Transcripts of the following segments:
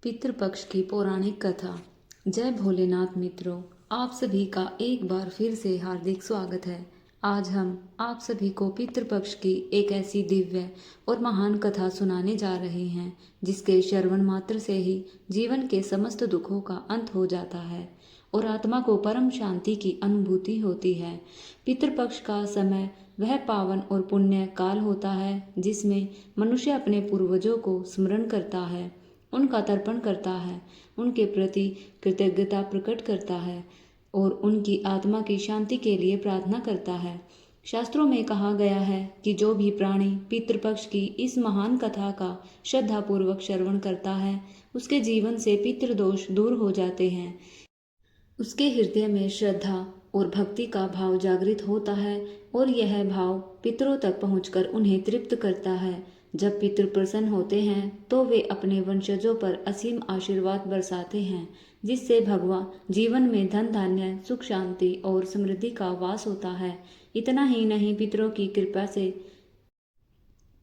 पितृपक्ष की पौराणिक कथा। जय भोलेनाथ मित्रों, आप सभी का एक बार फिर से हार्दिक स्वागत है। आज हम आप सभी को पितृपक्ष की एक ऐसी दिव्य और महान कथा सुनाने जा रहे हैं जिसके श्रवण मात्र से ही जीवन के समस्त दुखों का अंत हो जाता है और आत्मा को परम शांति की अनुभूति होती है। पितृपक्ष का समय वह पावन और पुण्य काल होता है जिसमें मनुष्य अपने पूर्वजों को स्मरण करता है, उनका तर्पण करता है, उनके प्रति कृतज्ञता प्रकट करता है और उनकी आत्मा की शांति के लिए प्रार्थना करता है। शास्त्रों में कहा गया है कि जो भी प्राणी पितृपक्ष की इस महान कथा का श्रद्धापूर्वक श्रवण करता है, उसके जीवन से पितृदोष दूर हो जाते हैं। उसके हृदय में श्रद्धा और भक्ति का भाव जागृत होता है और यह भाव पितरों तक पहुंचकर उन्हें तृप्त करता है। जब पितृ प्रसन्न होते हैं तो वे अपने वंशजों पर असीम आशीर्वाद बरसाते हैं, जिससे भगवान जीवन में धन धान्य, सुख शांति और समृद्धि का वास होता है। इतना ही नहीं, पितरों की कृपा से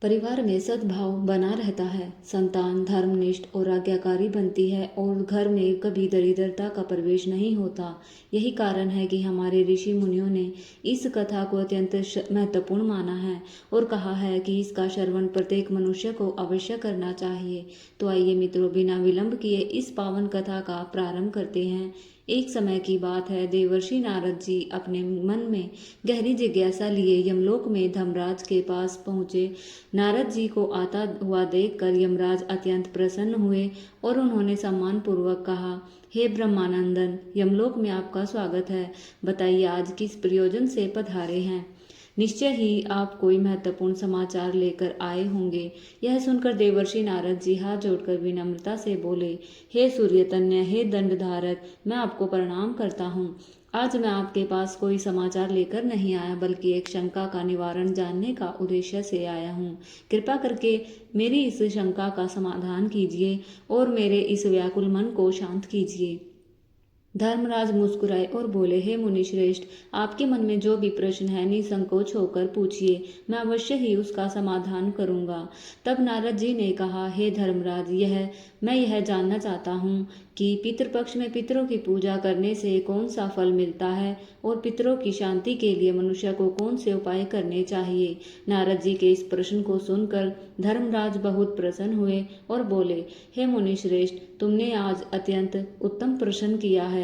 परिवार में सद्भाव बना रहता है, संतान धर्मनिष्ठ और आज्ञाकारी बनती है और घर में कभी दरिद्रता का प्रवेश नहीं होता। यही कारण है कि हमारे ऋषि मुनियों ने इस कथा को अत्यंत महत्वपूर्ण माना है और कहा है कि इसका श्रवण प्रत्येक मनुष्य को अवश्य करना चाहिए। तो आइए मित्रों, बिना विलंब किए इस पावन कथा का प्रारंभ करते हैं। एक समय की बात है, देवर्षि नारद जी अपने मन में गहरी जिज्ञासा लिए यमलोक में धर्मराज के पास पहुंचे। नारद जी को आता हुआ देखकर यमराज अत्यंत प्रसन्न हुए और उन्होंने सम्मान पूर्वक कहा, हे ब्रह्मानंदन, यमलोक में आपका स्वागत है। बताइए आज किस प्रयोजन से पधारे हैं। निश्चय ही आप कोई महत्वपूर्ण समाचार लेकर आए होंगे। यह सुनकर देवर्षि नारद जी हाथ जोड़कर विनम्रता से बोले, हे सूर्यतन्य, हे दंडधारक, मैं आपको प्रणाम करता हूँ। आज मैं आपके पास कोई समाचार लेकर नहीं आया, बल्कि एक शंका का निवारण जानने का उद्देश्य से आया हूँ। कृपा करके मेरी इस शंका का समाधान कीजिए और मेरे इस व्याकुल मन को शांत कीजिए। धर्मराज मुस्कुराए और बोले, हे मुनि श्रेष्ठ, आपके मन में जो भी प्रश्न है निसंकोच होकर पूछिए, मैं अवश्य ही उसका समाधान करूंगा। तब नारद जी ने कहा, हे धर्मराज, मैं यह जानना चाहता हूँ कि पितृपक्ष में पितरों की पूजा करने से कौन सा फल मिलता है और पितरों की शांति के लिए मनुष्य को कौन से उपाय करने चाहिए। नारद जी के इस प्रश्न को सुनकर धर्मराज बहुत प्रसन्न हुए और बोले, हे मुनि श्रेष्ठ, तुमने आज अत्यंत उत्तम प्रश्न किया है।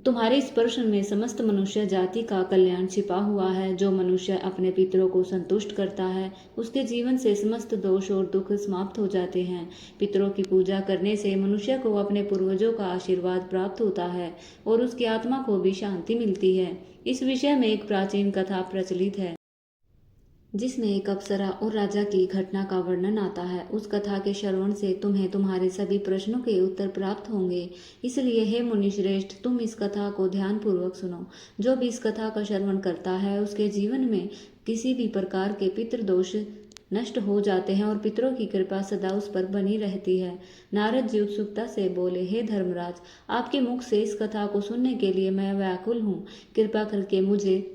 तुम्हारे इस प्रश्न में समस्त मनुष्य जाति का कल्याण छिपा हुआ है। जो मनुष्य अपने पितरों को संतुष्ट करता है, उसके जीवन से समस्त दोष और दुख समाप्त हो जाते हैं। पितरों की पूजा करने से मनुष्य को अपने पूर्वजों का आशीर्वाद प्राप्त होता है और उसकी आत्मा को भी शांति मिलती है। इस विषय में एक प्राचीन कथा प्रचलित है जिसमें एक अप्सरा और राजा की घटना का वर्णन आता है। उस कथा के श्रवण से तुम्हें तुम्हारे सभी प्रश्नों के उत्तर प्राप्त होंगे। इसलिए हे मुनि श्रेष्ठ, तुम इस कथा को ध्यान पूर्वक सुनो। जो भी इस कथा का श्रवण करता है, उसके जीवन में किसी भी प्रकार के पितृदोष नष्ट हो जाते हैं और पितरों की कृपा सदा उस पर बनी रहती है। नारद जी उत्सुकता से बोले, हे धर्मराज, आपके मुख से इस कथा को सुनने के लिए मैं व्याकुल हूँ। कृपा करके मुझे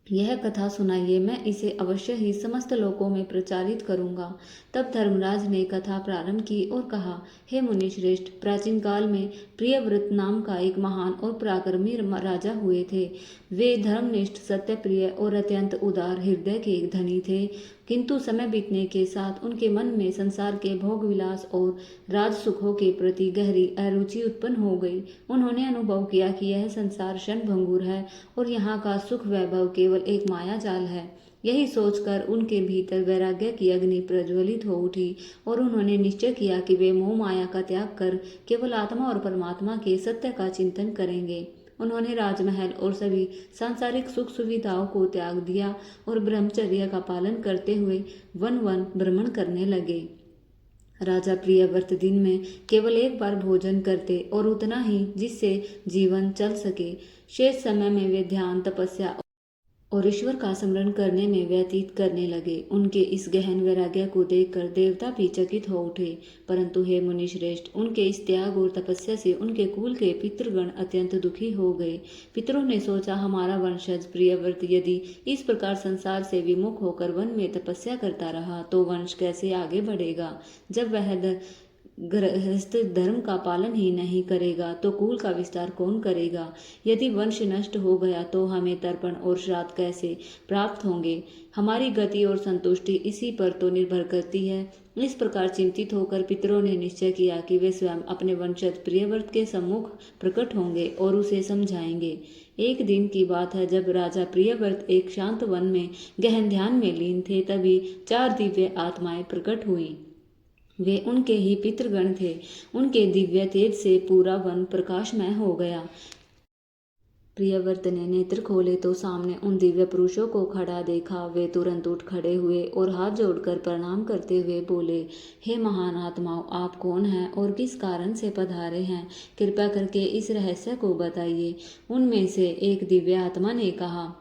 यह कथा सुनाइए, मैं इसे अवश्य ही समस्त लोकों में प्रचारित करूंगा। तब धर्मराज ने कथा प्रारंभ की और कहा, हे मुनि श्रेष्ठ, प्राचीन काल में प्रियव्रत नाम का एक महान और पराक्रमी राजा हुए थे। वे धर्मनिष्ठ, सत्यप्रिय और अत्यंत उदार हृदय के धनी थे, किंतु समय बीतने के साथ उनके मन में संसार के भोग विलास और राज सुखों के प्रति गहरी अरुचि उत्पन्न हो गई। उन्होंने अनुभव किया कि यह संसार क्षणभंगुर है और यहाँ का सुख वैभव केवल एक माया जाल है। यही सोचकर उनके भीतर वैराग्य की अग्नि प्रज्वलित हो उठी और उन्होंने निश्चय किया कि वे मोह माया का त्याग कर केवल आत्मा और परमात्मा के सत्य का चिंतन करेंगे। उन्होंने राजमहल और सभी सांसारिक सुख सुविधाओं को त्याग दिया और ब्रह्मचर्य का पालन करते हुए वन वन भ्रमण करने लगे। राजा प्रियव्रत दिन में केवल एक बार भोजन करते और उतना ही जिससे जीवन चल सके। शेष समय में वे ध्यान, तपस्या और ईश्वर का स्मरण करने में व्यतीत करने लगे। उनके इस गहन वैराग्य को देखकर देवता भी चकित हो उठे। परंतु हे मुनि श्रेष्ठ, उनके इस त्याग और तपस्या से उनके कुल के पितृगण अत्यंत दुखी हो गए। पितरों ने सोचा, हमारा वंशज प्रियव्रत यदि इस प्रकार संसार से विमुख होकर वन में तपस्या करता रहा तो वंश कैसे आगे बढ़ेगा। जब वह गृहस्थ धर्म का पालन ही नहीं करेगा तो कुल का विस्तार कौन करेगा? यदि वंश नष्ट हो गया तो हमें तर्पण और श्राद्ध कैसे प्राप्त होंगे? हमारी गति और संतुष्टि इसी पर तो निर्भर करती है। इस प्रकार चिंतित होकर पितरों ने निश्चय किया कि वे स्वयं अपने वंशज प्रियव्रत के सम्मुख प्रकट होंगे और उसे समझाएंगे। एक दिन की बात है, जब राजा प्रियव्रत एक शांत वन में गहन ध्यान में लीन थे, तभी 4 दिव्य आत्माएं प्रकट हुईं। वे उनके ही पितृगण थे। उनके दिव्य तेज से पूरा वन प्रकाशमय हो गया। प्रियव्रत ने नेत्र खोले तो सामने उन दिव्य पुरुषों को खड़ा देखा। वे तुरंत उठ खड़े हुए और हाथ जोड़कर प्रणाम करते हुए बोले, हे महान आत्माओं, आप कौन हैं और किस कारण से पधारे हैं? कृपया करके इस रहस्य को बताइए। उनमें से एक दिव्य आत्मा ने कहा,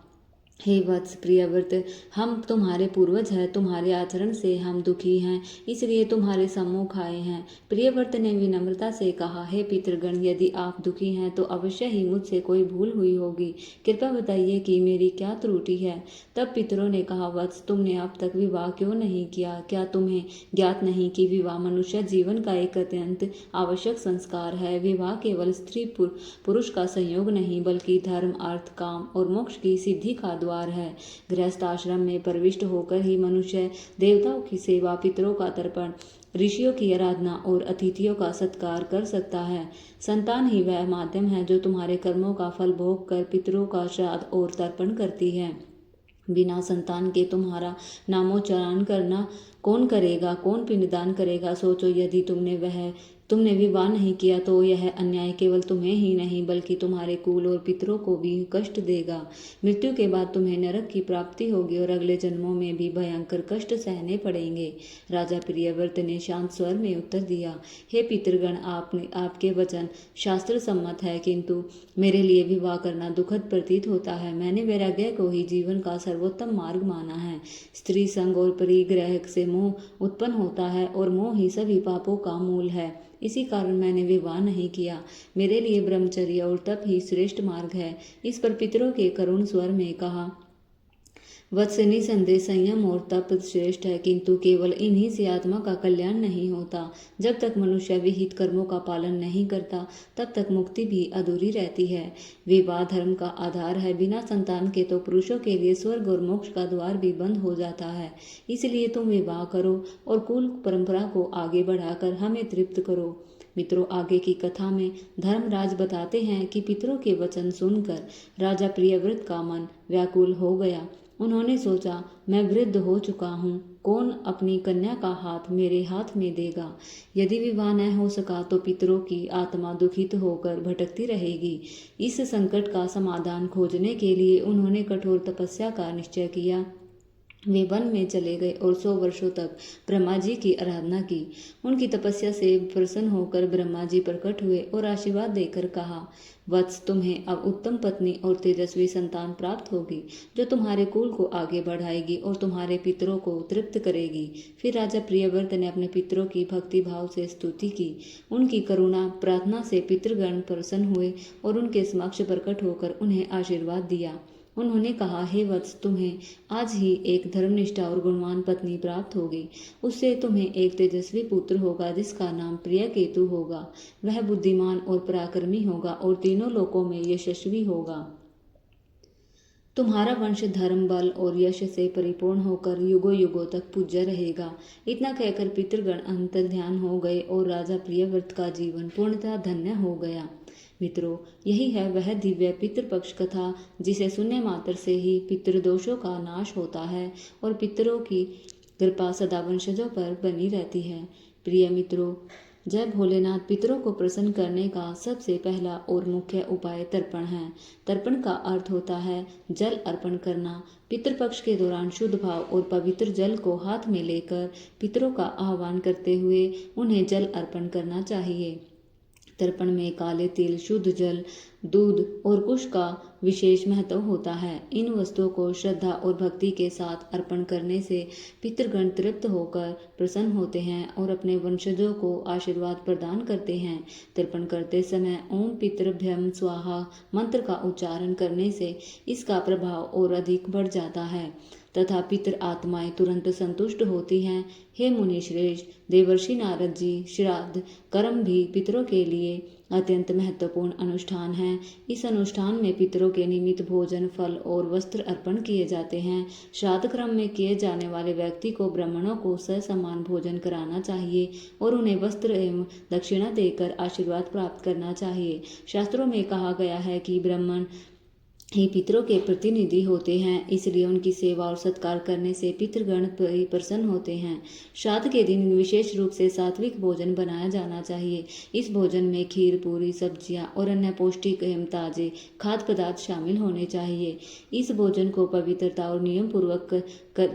हे वत्स प्रियव्रत, हम तुम्हारे पूर्वज हैं। तुम्हारे आचरण से हम दुखी हैं, इसलिए तुम्हारे सम्मुख आए हैं। प्रियव्रत ने विनम्रता से कहा, हे पितृगण, यदि आप दुखी हैं तो अवश्य ही मुझसे कोई भूल हुई होगी। कृपया बताइए कि मेरी क्या त्रुटि है? तब पितरों ने कहा, वत्स, तुमने अब तक विवाह क्यों नहीं किया? क्या तुम्हें ज्ञात नहीं कि विवाह मनुष्य जीवन का एक अत्यंत आवश्यक संस्कार है? विवाह केवल स्त्री पुरुष का संयोग नहीं, बल्कि धर्म, अर्थ, काम और मोक्ष की सिद्धि का द्वार है। गृहस्थ आश्रम में प्रविष्ट होकर ही मनुष्य देवताओं की सेवा, पितरों का तर्पण, ऋषियों की आराधना और अतिथियों का सत्कार कर सकता है। संतान ही वह माध्यम है जो तुम्हारे कर्मों का फल भोग कर पितरों का श्राद्ध और तर्पण करती है। बिना संतान के तुम्हारा नामोच्चारण करना कौन करेगा? कौन पिंडदान करेगा? सोचो, यदि तुमने विवाह नहीं किया तो यह अन्याय केवल तुम्हें ही नहीं बल्कि तुम्हारे कुल और पितरों को भी कष्ट देगा। मृत्यु के बाद तुम्हें नरक की प्राप्ति होगी और अगले जन्मों में भी भयंकर कष्ट सहने पड़ेंगे। राजा प्रियव्रत ने शांत स्वर में उत्तर दिया, हे पितृगण, आपके वचन शास्त्र सम्मत है, किंतु मेरे लिए विवाह करना दुखद प्रतीत होता है। मैंने वैराग्य को ही जीवन का सर्वोत्तम मार्ग माना है। स्त्री संग और परिग्रह से मोह उत्पन्न होता है और मोह ही सभी पापों का मूल है। इसी कारण मैंने विवाह नहीं किया। मेरे लिए ब्रह्मचर्य और तप ही श्रेष्ठ मार्ग है। इस पर पितरों के करुण स्वर में कहा, वत्स, निसंदेह संयम और तप श्रेष्ठ है, किंतु केवल इन्हीं से आत्मा का कल्याण नहीं होता। जब तक मनुष्य विहित कर्मों का पालन नहीं करता, तब तक मुक्ति भी अधूरी रहती है। विवाह धर्म का आधार है। बिना संतान के तो पुरुषों के लिए स्वर्ग और मोक्ष का द्वार भी बंद हो जाता है। इसलिए तुम विवाह करो और कुल परंपरा को आगे बढ़ाकर हमें तृप्त करो। मित्रों, आगे की कथा में धर्मराज बताते हैं कि पितरों के वचन सुनकर राजा प्रियव्रत का मन व्याकुल हो गया। उन्होंने सोचा, मैं वृद्ध हो चुका हूँ, कौन अपनी कन्या का हाथ मेरे हाथ में देगा? यदि विवाह न हो सका तो पितरों की आत्मा दुखित होकर भटकती रहेगी। इस संकट का समाधान खोजने के लिए उन्होंने कठोर तपस्या का निश्चय किया। वे वन में चले गए और 100 वर्षों तक ब्रह्मा जी की आराधना की। उनकी तपस्या से प्रसन्न होकर ब्रह्मा जी प्रकट हुए और आशीर्वाद देकर कहा, वत्स, तुम्हें अब उत्तम पत्नी और तेजस्वी संतान प्राप्त होगी, जो तुम्हारे कुल को आगे बढ़ाएगी और तुम्हारे पितरों को तृप्त करेगी। फिर राजा प्रियव्रत ने अपने पितरों की भक्ति भाव से स्तुति की। उनकी करुणा प्रार्थना से पितृगण प्रसन्न हुए और उनके समक्ष प्रकट होकर उन्हें आशीर्वाद दिया। उन्होंने कहा, हे वत्स, तुम्हें आज ही एक धर्मनिष्ठा और गुणवान पत्नी प्राप्त होगी। उससे तुम्हें एक तेजस्वी पुत्र होगा जिसका नाम प्रियकेतु होगा। वह बुद्धिमान और पराक्रमी होगा और तीनों लोकों में यशस्वी होगा। तुम्हारा वंश धर्म, बल और यश से परिपूर्ण होकर युगों युगों तक पूज्य रहेगा। इतना कहकर पितृगण अंतर्ध्यान हो गए और राजा प्रियव्रत का जीवन पूर्णतः धन्य हो गया। मित्रों, यही है वह दिव्य पितृपक्ष कथा जिसे सुनने मात्र से ही पितृदोषों का नाश होता है और पितरों की कृपा सदा वंशजों पर बनी रहती है। प्रिय मित्रों, जय भोलेनाथ। पितरों को प्रसन्न करने का सबसे पहला और मुख्य उपाय तर्पण है। तर्पण का अर्थ होता है जल अर्पण करना। पितृपक्ष के दौरान शुद्ध भाव और पवित्र जल को हाथ में लेकर पितरों का आह्वान करते हुए उन्हें जल अर्पण करना चाहिए। तर्पण में काले तिल, शुद्ध जल, दूध और कुश का विशेष महत्व होता है। इन वस्तुओं को श्रद्धा और भक्ति के साथ अर्पण करने से पितृगण तृप्त होकर प्रसन्न होते हैं और अपने वंशजों को आशीर्वाद प्रदान करते हैं। तर्पण करते समय ओम पितृभ्यम स्वाहा मंत्र का उच्चारण करने से इसका प्रभाव और अधिक बढ़ जाता है। तथा पितृ आत्माएं तुरंत संतुष्ट होती हैं। हे मुनि श्रेष्ठ, देवर्षि नारद जी, श्राद्ध कर्म भी पितरों के लिए अत्यंत महत्वपूर्ण अनुष्ठान है। इस अनुष्ठान में पितरों के निमित्त भोजन, फल और वस्त्र अर्पण किए जाते हैं। श्राद्ध क्रम में किए जाने वाले व्यक्ति को ब्राह्मणों को ससमान भोजन कराना चाहिए और उन्हें वस्त्र एवं दक्षिणा देकर आशीर्वाद प्राप्त करना चाहिए। शास्त्रों में कहा गया है कि ब्राह्मण ही पितरों के प्रतिनिधि होते हैं, इसलिए उनकी सेवा और सत्कार करने से पितृगण प्रसन्न होते हैं। श्राद्ध के दिन विशेष रूप से सात्विक भोजन बनाया जाना चाहिए। इस भोजन में खीर, पूरी, सब्जियां और अन्य पौष्टिक एवं ताजे खाद्य पदार्थ शामिल होने चाहिए। इस भोजन को पवित्रता और नियम पूर्वक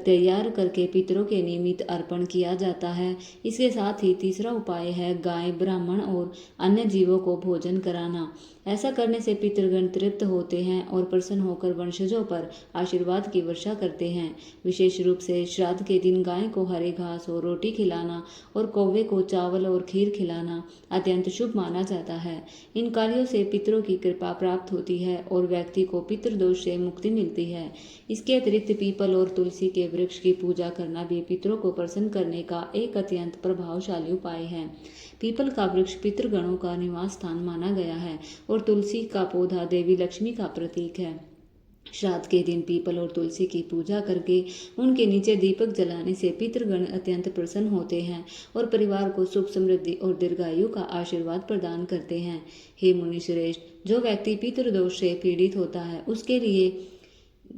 तैयार करके पितरों के निमित्त अर्पण किया जाता है। इसके साथ ही तीसरा उपाय है गाय, ब्राह्मण और अन्य जीवों को भोजन कराना। ऐसा करने से पितृगण तृप्त होते हैं और प्रसन्न होकर वंशजों पर आशीर्वाद की वर्षा करते हैं। विशेष रूप से श्राद्ध के दिन गाय को हरे घास और रोटी खिलाना और कौवे को चावल और खीर खिलाना अत्यंत शुभ माना जाता है। इन कार्यों से पितरों की कृपा प्राप्त होती है और व्यक्ति को पितृदोष से मुक्ति मिलती है। इसके अतिरिक्त पीपल और तुलसी के वृक्ष की पूजा करना भी पितरों को प्रसन्न करने का एक अत्यंत प्रभावशाली उपाय है। पीपल का वृक्ष पितृगणों का निवास स्थान माना गया है और तुलसी का पौधा देवी लक्ष्मी का प्रतीक है। श्राद्ध के दिन पीपल और तुलसी की पूजा करके उनके नीचे दीपक जलाने से पितृगण अत्यंत प्रसन्न होते हैं और परिवार को सुख, समृद्धि और दीर्घायु का आशीर्वाद प्रदान करते हैं। हे मुनि श्रेष्ठ, जो व्यक्ति पितृदोष से पीड़ित होता है उसके लिए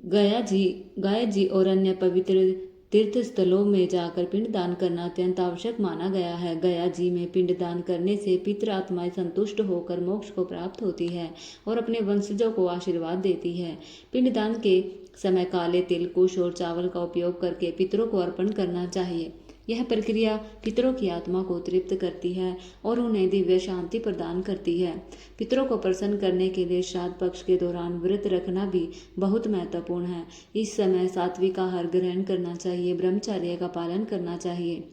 गाय जी और अन्य पवित्र तीर्थ स्थलों में जाकर पिंडदान करना अत्यंत आवश्यक माना गया है। गया जी में पिंडदान करने से पितृ आत्माएं संतुष्ट होकर मोक्ष को प्राप्त होती है और अपने वंशजों को आशीर्वाद देती है। पिंडदान के समय काले तिल, कुश और चावल का उपयोग करके पितरों को अर्पण करना चाहिए। यह प्रक्रिया पितरों की आत्मा को तृप्त करती है और उन्हें दिव्य शांति प्रदान करती है। पितरों को प्रसन्न करने के लिए श्राद्ध पक्ष के दौरान व्रत रखना भी बहुत महत्वपूर्ण है। इस समय सात्विक आहार ग्रहण करना चाहिए, ब्रह्मचर्य का पालन करना चाहिए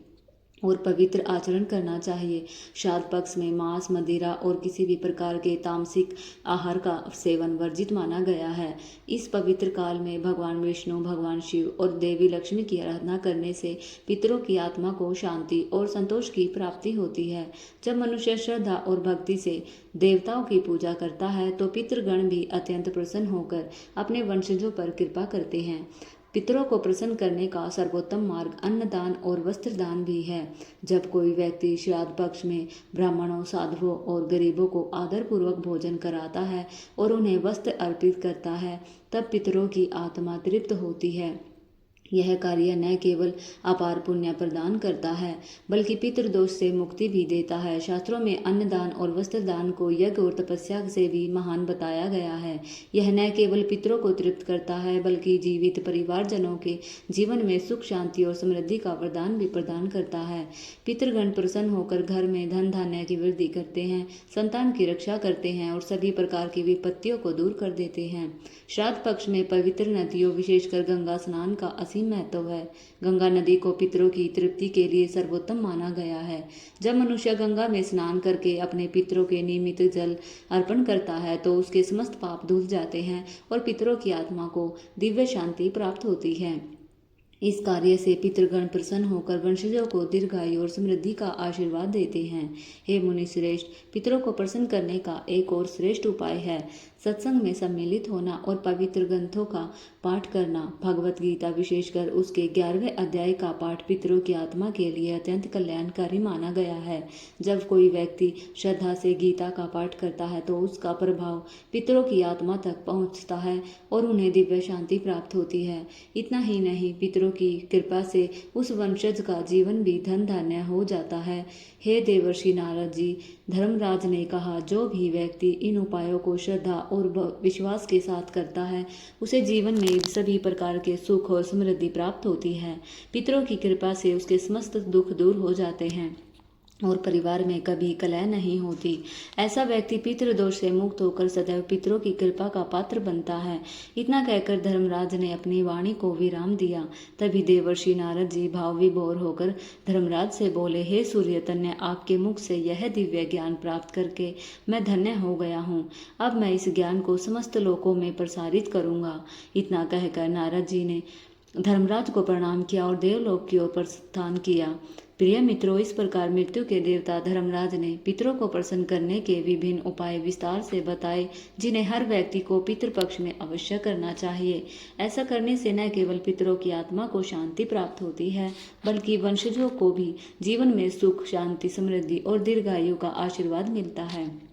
और पवित्र आचरण करना चाहिए। श्राद्ध पक्ष में मांस, मदिरा और किसी भी प्रकार के तामसिक आहार का सेवन वर्जित माना गया है। इस पवित्र काल में भगवान विष्णु, भगवान शिव और देवी लक्ष्मी की आराधना करने से पितरों की आत्मा को शांति और संतोष की प्राप्ति होती है। जब मनुष्य श्रद्धा और भक्ति से देवताओं की पूजा करता है तो पितृगण भी अत्यंत प्रसन्न होकर अपने वंशजों पर कृपा करते हैं। पितरों को प्रसन्न करने का सर्वोत्तम मार्ग अन्नदान और वस्त्रदान भी है। जब कोई व्यक्ति श्राद्ध पक्ष में ब्राह्मणों, साधुओं और गरीबों को आदरपूर्वक भोजन कराता है और उन्हें वस्त्र अर्पित करता है, तब पितरों की आत्मा तृप्त होती है। यह कार्य न केवल अपार पुण्य प्रदान करता है बल्कि पितृदोष से मुक्ति भी देता है। शास्त्रों में अन्नदान और वस्त्रदान को यज्ञ और तपस्या से भी महान बताया गया है। यह न केवल पितरों को तृप्त करता है बल्कि जीवित परिवारजनों के जीवन में सुख, शांति और समृद्धि का वरदान भी प्रदान करता है। पितृगण प्रसन्न होकर घर में धन धान्य की वृद्धि करते हैं, संतान की रक्षा करते हैं और सभी प्रकार की विपत्तियों को दूर कर देते हैं। श्राद्ध पक्ष में पवित्र नदियों, विशेषकर गंगा स्नान का महत्व है। गंगा नदी को पितरों की तृप्ति के लिए सर्वोत्तम माना गया है। जब मनुष्य गंगा में स्नान करके अपने पितरों के निमित्त जल अर्पण करता है तो उसके समस्त पाप धुल जाते हैं और पितरों की आत्मा को दिव्य शांति प्राप्त होती है। इस कार्य से पितृगण प्रसन्न होकर वंशजों को दीर्घायु और समृद्धि का आशीर्वाद देते हैं। हे मुनि श्रेष्ठ, पितरों को प्रसन्न करने का एक और श्रेष्ठ उपाय है सत्संग में सम्मिलित होना और पवित्र ग्रंथों का पाठ करना। भगवत गीता, विशेषकर उसके 11वें अध्याय का पाठ पितरों की आत्मा के लिए अत्यंत कल्याणकारी माना गया है। जब कोई व्यक्ति श्रद्धा से गीता का पाठ करता है तो उसका प्रभाव पितरों की आत्मा तक पहुंचता है और उन्हें दिव्य शांति प्राप्त होती है। इतना ही नहीं, पितरों की कृपा से उस वंशज का जीवन भी धन धान्य हो जाता है। हे देवर्षि नारद जी, धर्मराज ने कहा, जो भी व्यक्ति इन उपायों को श्रद्धा और विश्वास के साथ करता है उसे जीवन में सभी प्रकार के सुख और समृद्धि प्राप्त होती है। पितरों की कृपा से उसके समस्त दुख दूर हो जाते हैं और परिवार में कभी कलह नहीं होती। ऐसा व्यक्ति पितृदोष से मुक्त होकर सदैव पितरों की कृपा का पात्र बनता है। इतना कहकर धर्मराज ने अपनी वाणी को विराम दिया। तभी देवर्षि नारद जी भाव विभोर होकर धर्मराज से बोले, हे सूर्यतन्य, आपके मुख से यह दिव्य ज्ञान प्राप्त करके मैं धन्य हो गया हूँ। अब मैं इस ज्ञान को समस्त लोकों में प्रसारित करूँगा। इतना कहकर नारद जी ने धर्मराज को प्रणाम किया और देवलोक की ओर प्रस्थान किया। प्रिय मित्रों, इस प्रकार मृत्यु के देवता धर्मराज ने पितरों को प्रसन्न करने के विभिन्न उपाय विस्तार से बताए, जिन्हें हर व्यक्ति को पितृपक्ष में अवश्य करना चाहिए। ऐसा करने से न केवल पितरों की आत्मा को शांति प्राप्त होती है, बल्कि वंशजों को भी जीवन में सुख, शांति, समृद्धि और दीर्घायु का आशीर्वाद मिलता है।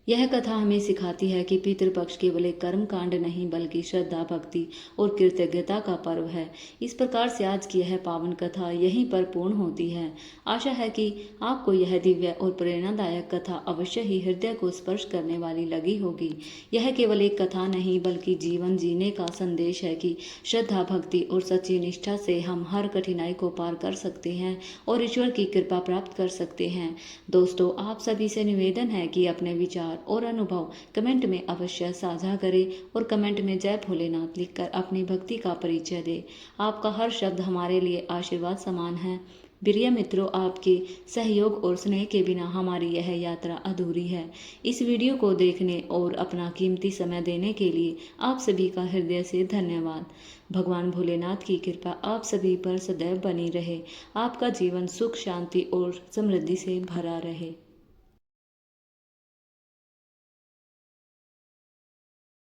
यह कथा हमें सिखाती है कि पितृपक्ष केवल एक कर्म कांड नहीं, बल्कि श्रद्धा, भक्ति और कृतज्ञता का पर्व है। इस प्रकार से आज की यह पावन कथा यहीं पर पूर्ण होती है। आशा है कि आपको यह दिव्य और प्रेरणादायक कथा अवश्य ही हृदय को स्पर्श करने वाली लगी होगी। यह केवल एक कथा नहीं, बल्कि जीवन जीने का संदेश है कि श्रद्धा, भक्ति और सच्ची निष्ठा से हम हर कठिनाई को पार कर सकते हैं और ईश्वर की कृपा प्राप्त कर सकते हैं। दोस्तों, आप सभी से निवेदन है कि अपने विचार और अनुभव कमेंट में अवश्य साझा करें और कमेंट में जय भोलेनाथ लिखकर अपनी भक्ति का परिचय दें। आपका हर शब्द हमारे लिए आशीर्वाद समान है। प्रिय मित्रों, आपके सहयोग और स्नेह के बिना हमारी यह यात्रा अधूरी है। इस वीडियो को देखने और अपना कीमती समय देने के लिए आप सभी का हृदय से धन्यवाद। भगवान भोलेनाथ की कृपा आप सभी पर सदैव बनी रहे। आपका जीवन सुख, शांति और समृद्धि से भरा रहे।